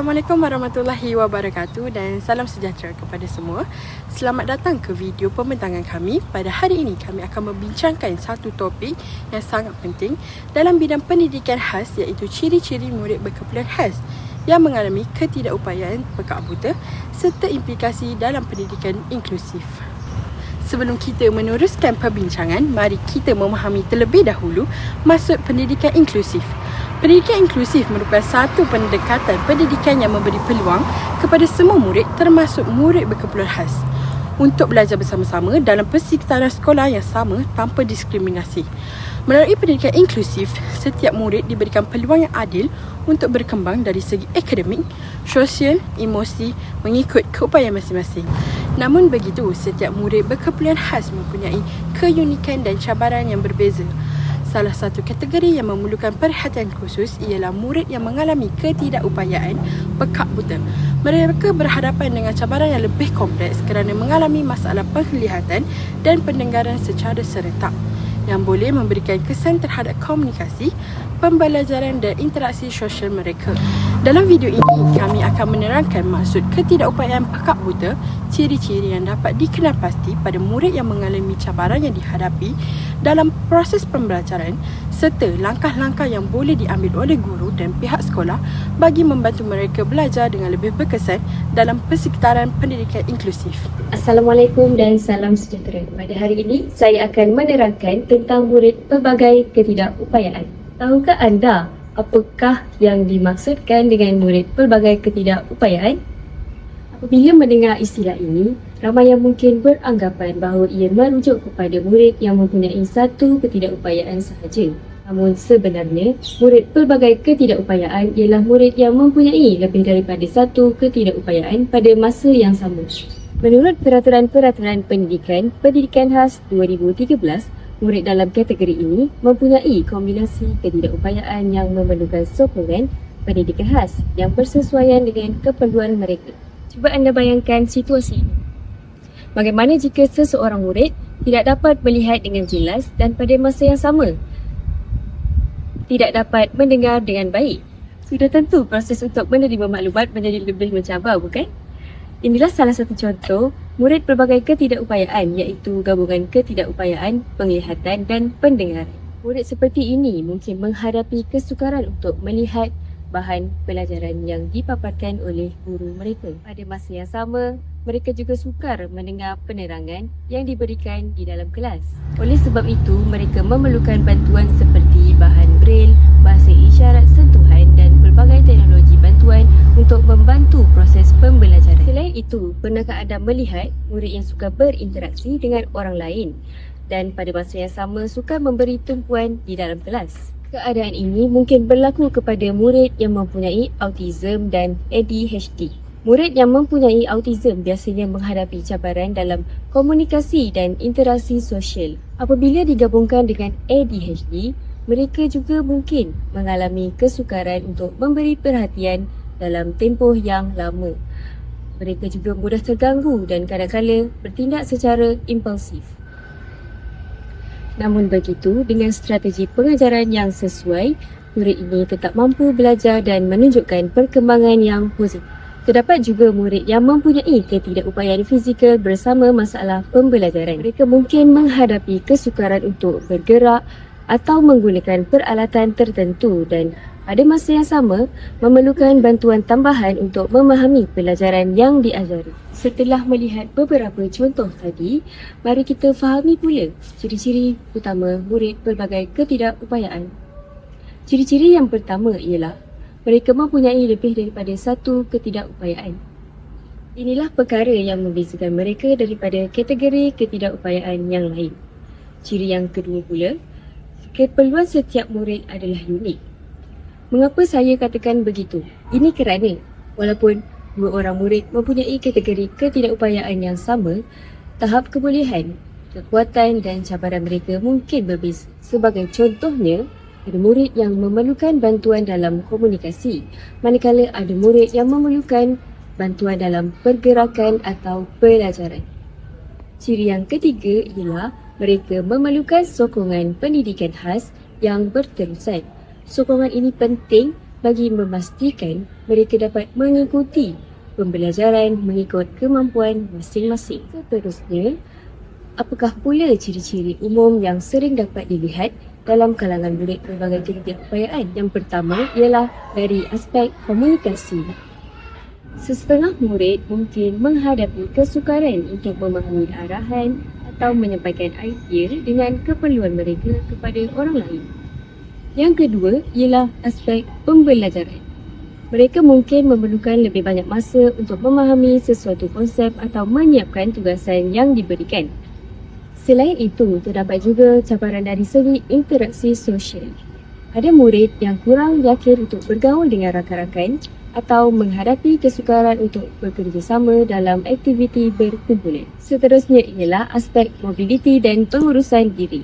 Assalamualaikum warahmatullahi wabarakatuh dan salam sejahtera kepada semua. Selamat datang ke video pembentangan kami. Pada hari ini kami akan membincangkan satu topik yang sangat penting dalam bidang pendidikan khas, iaitu ciri-ciri murid berkeperluan khas yang mengalami ketidakupayaan pekak buta serta implikasi dalam pendidikan inklusif. Sebelum kita meneruskan perbincangan, mari kita memahami terlebih dahulu maksud pendidikan inklusif. Pendidikan inklusif merupakan satu pendekatan pendidikan yang memberi peluang kepada semua murid, termasuk murid berkeperluan khas, untuk belajar bersama-sama dalam persekitaran sekolah yang sama tanpa diskriminasi. Melalui pendidikan inklusif, setiap murid diberikan peluang yang adil untuk berkembang dari segi akademik, sosial, emosi mengikut keupayaan masing-masing. Namun begitu, setiap murid berkeperluan khas mempunyai keunikan dan cabaran yang berbeza. Salah satu kategori yang memerlukan perhatian khusus ialah murid yang mengalami ketidakupayaan pekak buta. Mereka berhadapan dengan cabaran yang lebih kompleks kerana mengalami masalah penglihatan dan pendengaran secara serentak yang boleh memberikan kesan terhadap komunikasi, pembelajaran dan interaksi sosial mereka. Dalam video ini, kami akan menerangkan maksud ketidakupayaan pekak buta, ciri-ciri yang dapat dikenal pasti pada murid yang mengalami cabaran yang dihadapi dalam proses pembelajaran serta langkah-langkah yang boleh diambil oleh guru dan pihak sekolah bagi membantu mereka belajar dengan lebih berkesan dalam persekitaran pendidikan inklusif. Assalamualaikum dan salam sejahtera. Pada hari ini, saya akan menerangkan tentang murid pelbagai ketidakupayaan. Tahukah anda apakah yang dimaksudkan dengan murid pelbagai ketidakupayaan? Apabila mendengar istilah ini, ramai yang mungkin beranggapan bahawa ia merujuk kepada murid yang mempunyai satu ketidakupayaan sahaja. Namun sebenarnya, murid pelbagai ketidakupayaan ialah murid yang mempunyai lebih daripada satu ketidakupayaan pada masa yang sama. Menurut Peraturan-Peraturan Pendidikan Khas 2013, murid dalam kategori ini mempunyai kombinasi ketidakupayaan yang memerlukan sokongan pendidikan khas yang bersesuaian dengan keperluan mereka. Cuba anda bayangkan situasi ini. Bagaimana jika seseorang murid tidak dapat melihat dengan jelas dan pada masa yang sama tidak dapat mendengar dengan baik? Sudah tentu proses untuk menerima maklumat menjadi lebih mencabar, bukan? Inilah salah satu contoh murid pelbagai ketidakupayaan, iaitu gabungan ketidakupayaan penglihatan dan pendengaran. Murid seperti ini mungkin menghadapi kesukaran untuk melihat bahan pelajaran yang dipaparkan oleh guru mereka. Pada masa yang sama, mereka juga sukar mendengar penerangan yang diberikan di dalam kelas. Oleh sebab itu, mereka memerlukan bantuan seperti bahan braille, bahasa isyarat sentuhan dan pelbagai teknologi bantuan untuk membantu proses pembelajaran. Selain itu, pernahkah anda melihat murid yang suka berinteraksi dengan orang lain dan pada masa yang sama suka memberi tumpuan di dalam kelas? Keadaan ini mungkin berlaku kepada murid yang mempunyai autism dan ADHD. Murid yang mempunyai autism biasanya menghadapi cabaran dalam komunikasi dan interaksi sosial. Apabila digabungkan dengan ADHD, mereka juga mungkin mengalami kesukaran untuk memberi perhatian dalam tempoh yang lama. Mereka juga mudah terganggu dan kadang-kadang bertindak secara impulsif. Namun begitu, dengan strategi pengajaran yang sesuai, murid ini tetap mampu belajar dan menunjukkan perkembangan yang positif. Terdapat juga murid yang mempunyai ketidakupayaan fizikal bersama masalah pembelajaran. Mereka mungkin menghadapi kesukaran untuk bergerak atau menggunakan peralatan tertentu dan pada masa yang sama memerlukan bantuan tambahan untuk memahami pelajaran yang diajari. Setelah melihat beberapa contoh tadi, mari kita fahami pula ciri-ciri utama murid pelbagai ketidakupayaan. Ciri-ciri yang pertama ialah mereka mempunyai lebih daripada satu ketidakupayaan. Inilah perkara yang membezakan mereka daripada kategori ketidakupayaan yang lain. Ciri yang kedua pula, keperluan setiap murid adalah unik. Mengapa saya katakan begitu? Ini kerana walaupun dua orang murid mempunyai kategori ketidakupayaan yang sama, tahap kebolehan, kekuatan dan cabaran mereka mungkin berbeza. Sebagai contohnya, ada murid yang memerlukan bantuan dalam komunikasi, manakala ada murid yang memerlukan bantuan dalam pergerakan atau pelajaran. Ciri yang ketiga ialah mereka memerlukan sokongan pendidikan khas yang berterusan. Sokongan ini penting bagi memastikan mereka dapat mengikuti pembelajaran mengikut kemampuan masing-masing. Seterusnya, apakah pula ciri-ciri umum yang sering dapat dilihat dalam kalangan murid pelbagai ketidakupayaan? Yang pertama ialah dari aspek komunikasi. Sesetengah murid mungkin menghadapi kesukaran untuk memahami arahan atau menyampaikan idea dengan keperluan mereka kepada orang lain. Yang kedua ialah aspek pembelajaran. Mereka mungkin memerlukan lebih banyak masa untuk memahami sesuatu konsep atau menyiapkan tugasan yang diberikan. Selain itu, terdapat juga cabaran dari segi interaksi sosial. Ada murid yang kurang yakin untuk bergaul dengan rakan-rakan atau menghadapi kesukaran untuk bekerjasama dalam aktiviti berkumpulan. Seterusnya ialah aspek mobiliti dan pengurusan diri.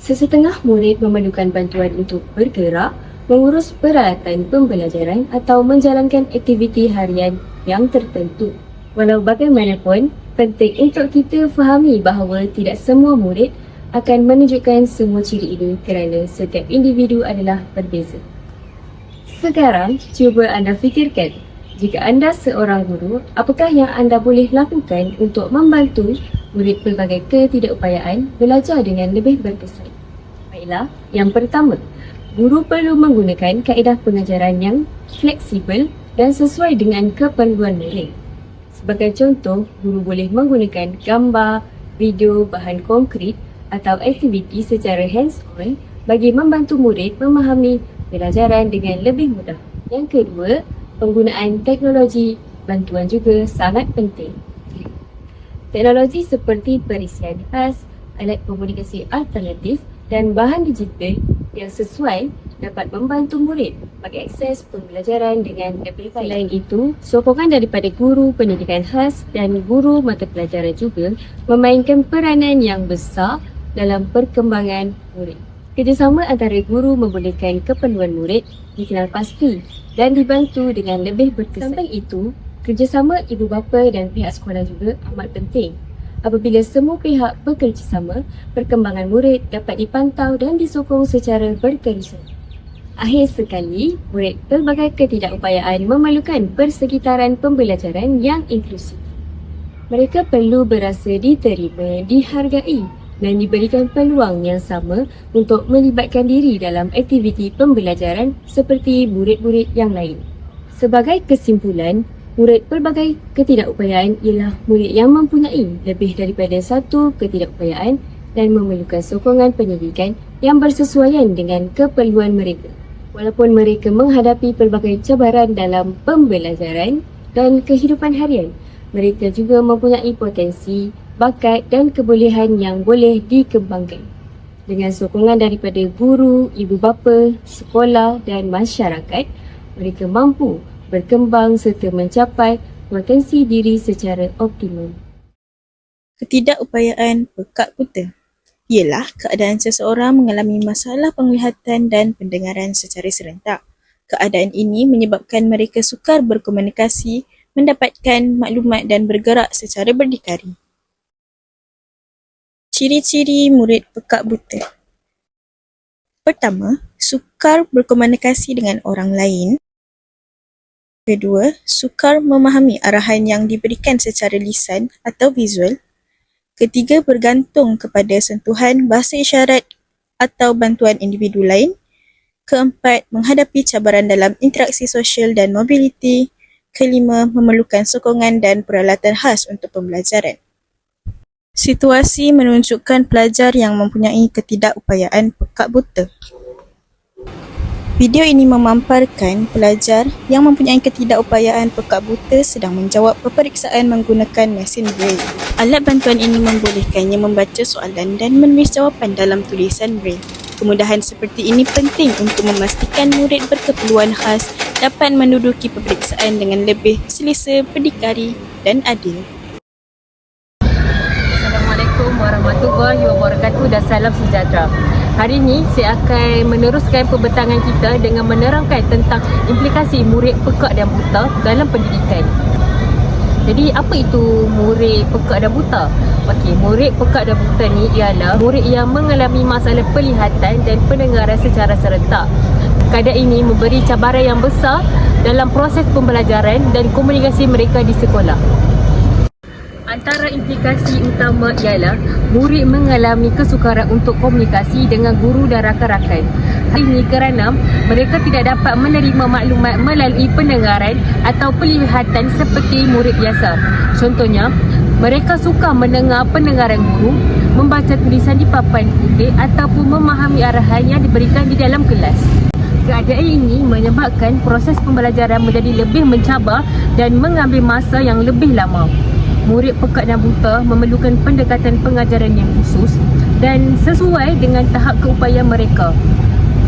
Sesetengah murid memerlukan bantuan untuk bergerak, mengurus peralatan pembelajaran atau menjalankan aktiviti harian yang tertentu. Walau bagaimanapun, penting untuk kita fahami bahawa tidak semua murid akan menunjukkan semua ciri ini kerana setiap individu adalah berbeza. Sekarang, cuba anda fikirkan, jika anda seorang guru, apakah yang anda boleh lakukan untuk membantu murid pelbagai ketidakupayaan belajar dengan lebih berkesan? Baiklah, yang pertama, guru perlu menggunakan kaedah pengajaran yang fleksibel dan sesuai dengan keperluan murid. Sebagai contoh, guru boleh menggunakan gambar, video, bahan konkret atau aktiviti secara hands-on bagi membantu murid memahami pelajaran dengan lebih mudah. Yang kedua, penggunaan teknologi bantuan juga sangat penting. Teknologi seperti perisian khas, alat komunikasi alternatif dan bahan digital yang sesuai dapat membantu murid bagi akses pembelajaran dengan lebih baik. Selain itu, sokongan daripada guru pendidikan khas dan guru mata pelajaran juga memainkan peranan yang besar dalam perkembangan murid. Kerjasama antara guru membolehkan keperluan murid dikenal pasti dan dibantu dengan lebih berkesan. Sampai itu, kerjasama ibu bapa dan pihak sekolah juga amat penting. Apabila semua pihak bekerjasama, perkembangan murid dapat dipantau dan disokong secara berterusan. Akhir sekali, murid pelbagai ketidakupayaan memerlukan persekitaran pembelajaran yang inklusif. Mereka perlu berasa diterima, dihargai dan diberikan peluang yang sama untuk melibatkan diri dalam aktiviti pembelajaran seperti murid-murid yang lain. Sebagai kesimpulan, murid pelbagai ketidakupayaan ialah murid yang mempunyai lebih daripada satu ketidakupayaan dan memerlukan sokongan pendidikan yang bersesuaian dengan keperluan mereka. Walaupun mereka menghadapi pelbagai cabaran dalam pembelajaran dan kehidupan harian, mereka juga mempunyai potensi, bakat dan kebolehan yang boleh dikembangkan. Dengan sokongan daripada guru, ibu bapa, sekolah dan masyarakat, mereka mampu berkembang serta mencapai potensi diri secara optimum. Ketidakupayaan pekak buta ialah keadaan seseorang mengalami masalah penglihatan dan pendengaran secara serentak. Keadaan ini menyebabkan mereka sukar berkomunikasi, mendapatkan maklumat dan bergerak secara berdikari. Ciri-ciri murid pekak buta. Pertama, sukar berkomunikasi dengan orang lain. Kedua, sukar memahami arahan yang diberikan secara lisan atau visual. Ketiga, bergantung kepada sentuhan bahasa isyarat atau bantuan individu lain. Keempat, menghadapi cabaran dalam interaksi sosial dan mobiliti. Kelima, memerlukan sokongan dan peralatan khas untuk pembelajaran. Situasi menunjukkan pelajar yang mempunyai ketidakupayaan pekak buta. Video ini memamparkan pelajar yang mempunyai ketidakupayaan pekak buta sedang menjawab peperiksaan menggunakan mesin Braille. Alat bantuan ini membolehkannya membaca soalan dan menulis jawapan dalam tulisan Braille. Kemudahan seperti ini penting untuk memastikan murid berkeperluan khas dapat menduduki peperiksaan dengan lebih selesa, berdikari dan adil. Assalamualaikum warahmatullahi wabarakatuh dan salam sejahtera. Hari ini saya akan meneruskan pembentangan kita dengan menerangkan tentang implikasi murid pekak dan buta dalam pendidikan. Jadi apa itu murid pekak dan buta? Okey, murid pekak dan buta ni ialah murid yang mengalami masalah penglihatan dan pendengaran secara serentak. keadaan ini memberi cabaran yang besar dalam proses pembelajaran dan komunikasi mereka di sekolah. Antara implikasi utama ialah murid mengalami kesukaran untuk komunikasi dengan guru dan rakan-rakan. Hal ini kerana mereka tidak dapat menerima maklumat melalui pendengaran atau penglihatan seperti murid biasa. Contohnya, mereka suka mendengar pendengaran guru, membaca tulisan di papan putih ataupun memahami arahan yang diberikan di dalam kelas. Keadaan ini menyebabkan proses pembelajaran menjadi lebih mencabar dan mengambil masa yang lebih lama. Murid pekak dan buta memerlukan pendekatan pengajaran yang khusus dan sesuai dengan tahap keupayaan mereka.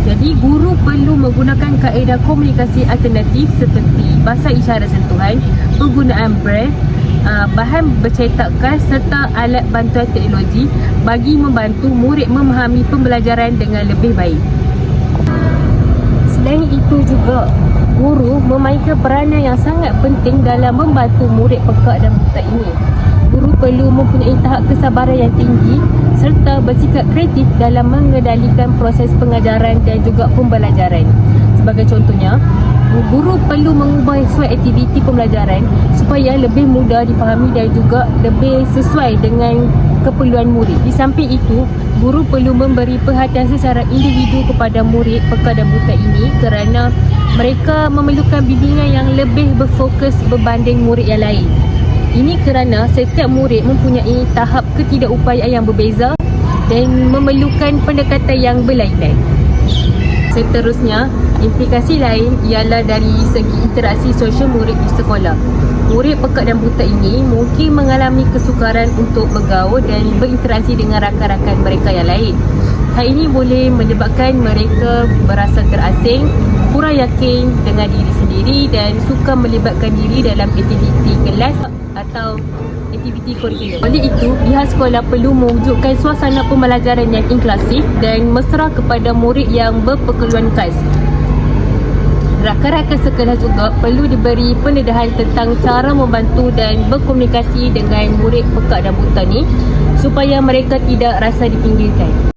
Jadi, guru perlu menggunakan kaedah komunikasi alternatif seperti bahasa isyarat sentuhan, penggunaan braille, bahan bercetakkan serta alat bantuan teknologi bagi membantu murid memahami pembelajaran dengan lebih baik. Selain itu juga, guru memainkan peranan yang sangat penting dalam membantu murid pekak dan buta ini. Guru perlu mempunyai tahap kesabaran yang tinggi serta bersikap kreatif dalam mengendalikan proses pengajaran dan juga pembelajaran. Sebagai contohnya, guru perlu mengubah sesuai aktiviti pembelajaran supaya lebih mudah difahami dan juga lebih sesuai dengan keperluan murid. Di samping itu, guru perlu memberi perhatian secara individu kepada murid pekak dan buta ini kerana mereka memerlukan bimbingan yang lebih berfokus berbanding murid yang lain. Ini kerana setiap murid mempunyai tahap ketidakupayaan yang berbeza dan memerlukan pendekatan yang berlainan. Seterusnya, implikasi lain ialah dari segi interaksi sosial murid di sekolah. Murid pekak dan buta ini mungkin mengalami kesukaran untuk bergaul dan berinteraksi dengan rakan-rakan mereka yang lain. Hal ini boleh menyebabkan mereka berasa terasing, kurang yakin dengan diri sendiri dan suka melibatkan diri dalam aktiviti kelas atau aktiviti kurikulum. Oleh itu, pihak sekolah perlu mewujudkan suasana pembelajaran yang inklusif dan mesra kepada murid yang berkeperluan khas. Rakan-rakan sekelas juga perlu diberi pendedahan tentang cara membantu dan berkomunikasi dengan murid pekak dan buta ni supaya mereka tidak rasa dipinggirkan.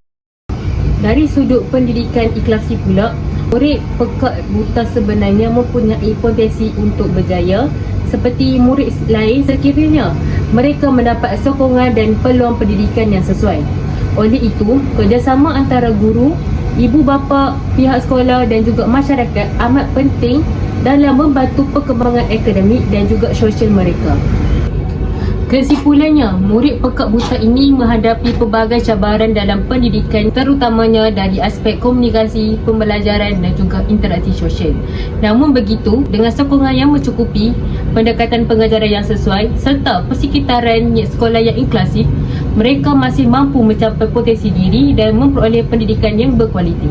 Dari sudut pendidikan inklusif pula, murid pekak buta sebenarnya mempunyai potensi untuk berjaya seperti murid lain sekiranya mereka mendapat sokongan dan peluang pendidikan yang sesuai. Oleh itu, kerjasama antara guru, ibu bapa, pihak sekolah dan juga masyarakat amat penting dalam membantu perkembangan akademik dan juga sosial mereka. Kesimpulannya, murid pekak buta ini menghadapi pelbagai cabaran dalam pendidikan terutamanya dari aspek komunikasi, pembelajaran dan juga interaksi sosial. Namun begitu, dengan sokongan yang mencukupi, pendekatan pengajaran yang sesuai serta persekitaran sekolah yang inklusif, mereka masih mampu mencapai potensi diri dan memperoleh pendidikan yang berkualiti.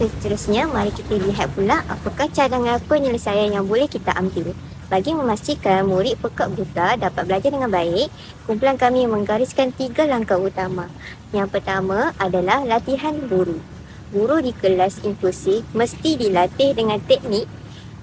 Seterusnya, mari kita lihat pula apakah cadangan penyelesaian yang boleh kita ambil. Bagi memastikan murid pekak buta dapat belajar dengan baik, kumpulan kami menggariskan 3 langkah utama. Yang pertama adalah latihan guru. Guru di kelas inklusif mesti dilatih dengan teknik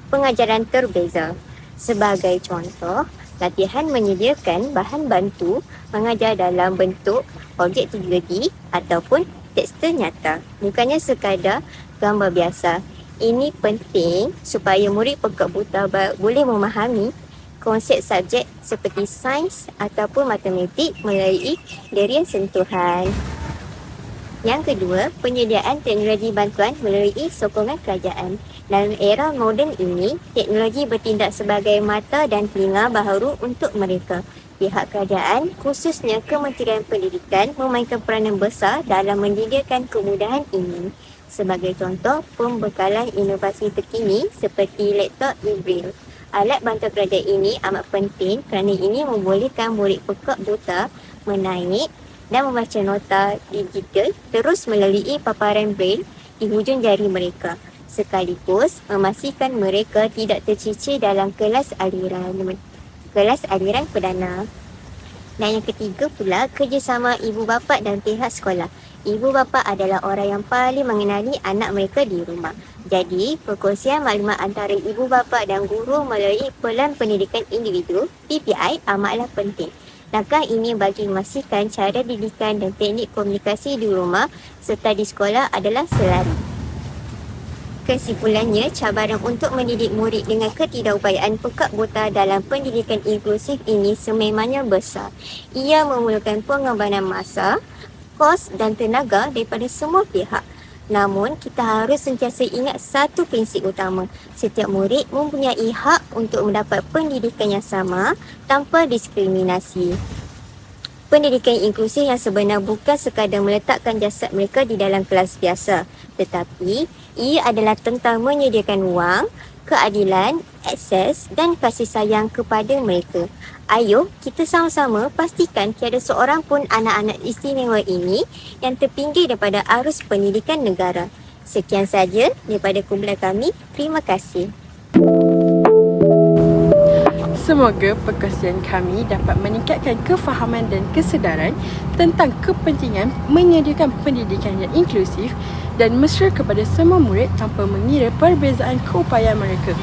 pengajaran terbeza. Sebagai contoh, latihan menyediakan bahan bantu mengajar dalam bentuk objek 3D ataupun tekstur nyata, bukannya sekadar gambar biasa. Ini penting supaya murid pekak buta boleh memahami konsep subjek seperti sains ataupun matematik melalui darian sentuhan. Yang kedua, penyediaan teknologi bantuan melalui sokongan kerajaan. Dalam era moden ini, teknologi bertindak sebagai mata dan telinga baharu untuk mereka. Pihak kerajaan, khususnya Kementerian Pendidikan, memainkan peranan besar dalam menyediakan kemudahan ini. Sebagai contoh, pembekalan inovasi terkini seperti laptop e-braille Alat bantu belajar ini amat penting kerana ini membolehkan murid pekak buta menaik dan membaca nota digital terus melalui paparan braille di hujung jari mereka, sekaligus memastikan mereka tidak tercicir dalam kelas aliran perdana. Dan yang ketiga pula, kerjasama ibu bapa dan pihak sekolah. Ibu bapa adalah orang yang paling mengenali anak mereka di rumah. Jadi, perkongsian maklumat antara ibu bapa dan guru melalui Pelan Pendidikan Individu (PPI) amatlah penting. Langkah ini bagi memastikan cara didikan dan teknik komunikasi di rumah serta di sekolah adalah selari. Kesimpulannya, cabaran untuk mendidik murid dengan ketidakupayaan pekak buta dalam pendidikan inklusif ini sememangnya besar. Ia memerlukan pengorbanan masa, kos dan tenaga daripada semua pihak. Namun, kita harus sentiasa ingat satu prinsip utama. Setiap murid mempunyai hak untuk mendapat pendidikan yang sama tanpa diskriminasi. Pendidikan inklusif yang sebenar bukan sekadar meletakkan jasad mereka di dalam kelas biasa, tetapi ia adalah tentang menyediakan wang, keadilan, akses dan kasih sayang kepada mereka. Ayo, kita sama-sama pastikan tiada seorang pun anak-anak istimewa ini yang terpinggir daripada arus pendidikan negara. Sekian saja daripada kumpulan kami. Terima kasih. Semoga perkongsian kami dapat meningkatkan kefahaman dan kesedaran tentang kepentingan menyediakan pendidikan yang inklusif dan mesra kepada semua murid tanpa mengira perbezaan keupayaan mereka.